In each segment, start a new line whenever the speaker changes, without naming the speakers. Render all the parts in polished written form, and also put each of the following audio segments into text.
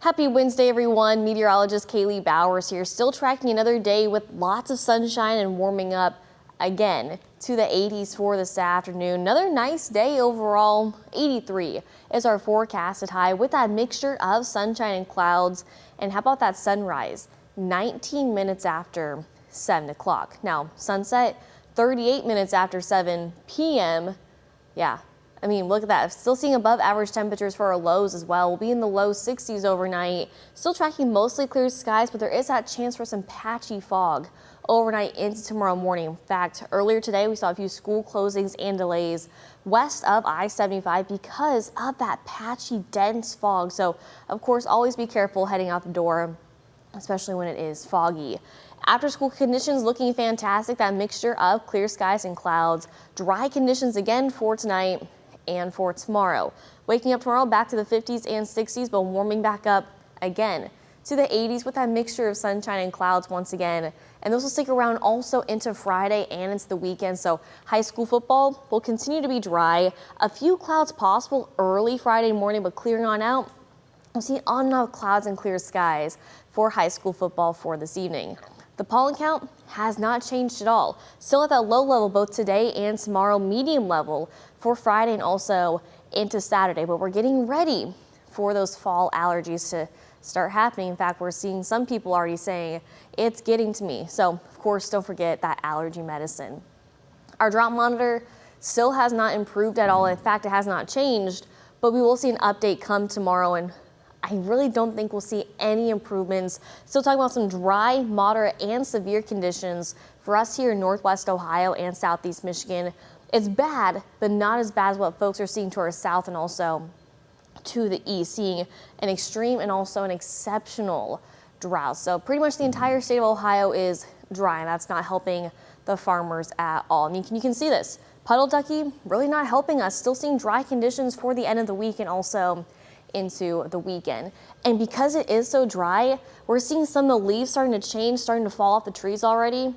Happy Wednesday, everyone. Meteorologist Kaylee Bowers here, still tracking another day with lots of sunshine and warming up again to the 80s for this afternoon. Another nice day overall. 83 is our forecasted high with that mixture of sunshine and clouds. And how about that sunrise? 19 minutes after 7 o'clock. Now, sunset 38 minutes after 7 p.m. Yeah. I mean, look at that. Still seeing above average temperatures for our lows as well. We'll be in the low 60s overnight. Still tracking mostly clear skies, but there is that chance for some patchy fog overnight into tomorrow morning. In fact, earlier today, we saw a few school closings and delays west of I-75 because of that patchy, dense fog. So, of course, always be careful heading out the door, especially when it is foggy. After school conditions looking fantastic. That mixture of clear skies and clouds. Dry conditions again for tonight and for tomorrow. Waking up tomorrow back to the 50s and 60s, but warming back up again to the 80s with that mixture of sunshine and clouds once again. And those will stick around also into Friday and into the weekend. So high school football will continue to be dry. A few clouds possible early Friday morning, but clearing on out. We'll see on and off clouds and clear skies for high school football for this evening. The pollen count has not changed at all. Still at that low level both today and tomorrow, medium level for Friday and also into Saturday. But we're getting ready for those fall allergies to start happening. In fact, we're seeing some people already saying it's getting to me. So, of course, don't forget that allergy medicine. Our drought monitor still has not improved at all. In fact, it has not changed, but we will see an update come tomorrow, and I really don't think we'll see any improvements. Still talking about some dry, moderate, and severe conditions for us here in Northwest Ohio and Southeast Michigan. It's bad, but not as bad as what folks are seeing to our south and also to the east, seeing an extreme and also an exceptional drought. So pretty much the entire state of Ohio is dry, and that's not helping the farmers at all. I mean, you can see this. Puddle ducky really not helping us. Still seeing dry conditions for the end of the week and also into the weekend. And because it is so dry, we're seeing some of the leaves starting to change, starting to fall off the trees already.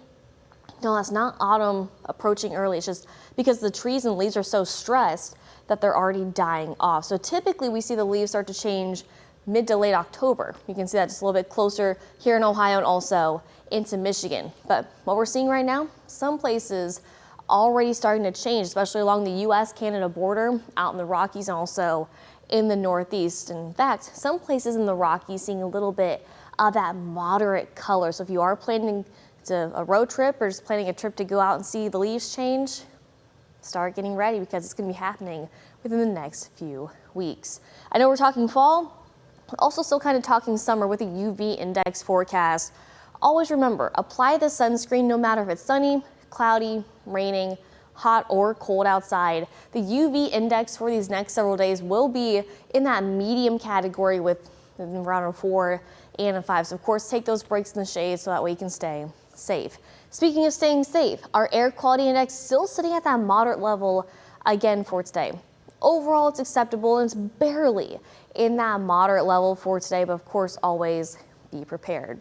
No, that's not autumn approaching early. It's just because the trees and leaves are so stressed that they're already dying off. So typically we see the leaves start to change mid to late October. You can see that just a little bit closer here in Ohio and also into Michigan. But what we're seeing right now, some places already starting to change, especially along the U.S.-Canada border, out in the Rockies and also in the Northeast. In fact, some places in the Rockies seeing a little bit of that moderate color. So if you are planning a road trip or just planning a trip to go out and see the leaves change, start getting ready because it's going to be happening within the next few weeks. I know we're talking fall, but also still kind of talking summer with a UV index forecast. Always remember, apply the sunscreen no matter if it's sunny, cloudy, raining, hot or cold outside. The UV index for these next several days will be in that medium category with around a 4 and a 5. So of course, take those breaks in the shade so that way you can stay safe. Speaking of staying safe, our air quality index still sitting at that moderate level again for today. Overall, it's acceptable and it's barely in that moderate level for today, but of course, always be prepared.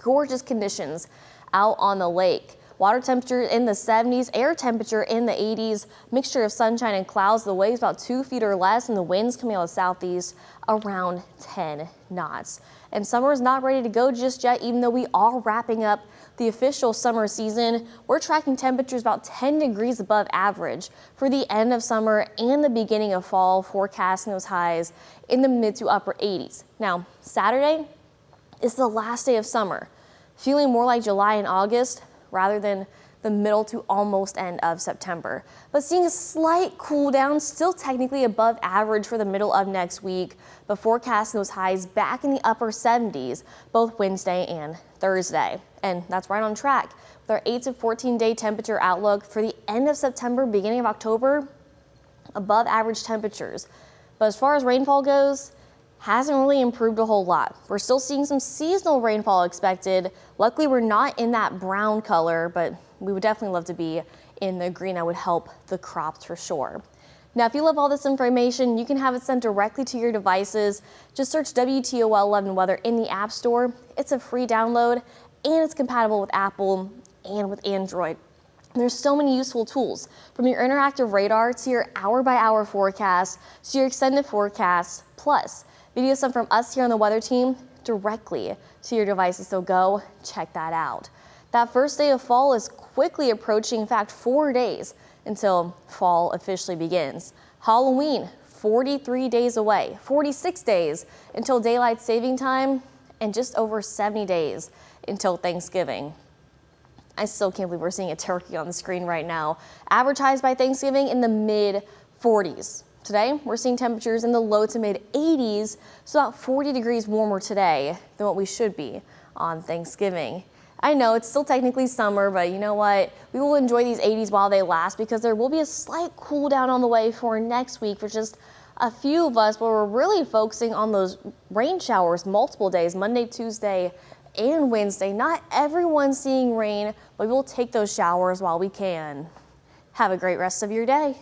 Gorgeous conditions out on the lake. Water temperature in the 70s, air temperature in the 80s, mixture of sunshine and clouds. The waves about 2 feet or less, and the winds coming out of the southeast around 10 knots. And summer is not ready to go just yet, even though we are wrapping up the official summer season. We're tracking temperatures about 10 degrees above average for the end of summer and the beginning of fall, forecasting those highs in the mid to upper 80s. Now, Saturday is the last day of summer, feeling more like July and August rather than the middle to almost end of September. But seeing a slight cool down, still technically above average for the middle of next week, but forecasting those highs back in the upper 70s, both Wednesday and Thursday. And that's right on track with our 8 to 14 day temperature outlook for the end of September, beginning of October, above average temperatures. But as far as rainfall goes, hasn't really improved a whole lot. We're still seeing some seasonal rainfall expected. Luckily, we're not in that brown color, but we would definitely love to be in the green. That would help the crops for sure. Now, if you love all this information, you can have it sent directly to your devices. Just search WTOL 11 Weather in the App Store. It's a free download, and it's compatible with Apple and with Android. And there's so many useful tools, from your interactive radar to your hour-by-hour forecast to your extended forecast, plus Video sent from us here on the weather team directly to your devices, so go check that out. That first day of fall is quickly approaching, in fact, 4 days until fall officially begins. Halloween, 43 days away, 46 days until daylight saving time, and just over 70 days until Thanksgiving. I still can't believe we're seeing a turkey on the screen right now, advertised by Thanksgiving in the mid 40s. Today, we're seeing temperatures in the low to mid 80s, so about 40 degrees warmer today than what we should be on Thanksgiving. I know it's still technically summer, but you know what? We will enjoy these 80s while they last because there will be a slight cool down on the way for next week for just a few of us, but we're really focusing on those rain showers multiple days, Monday, Tuesday, and Wednesday. Not everyone's seeing rain, but we will take those showers while we can. Have a great rest of your day.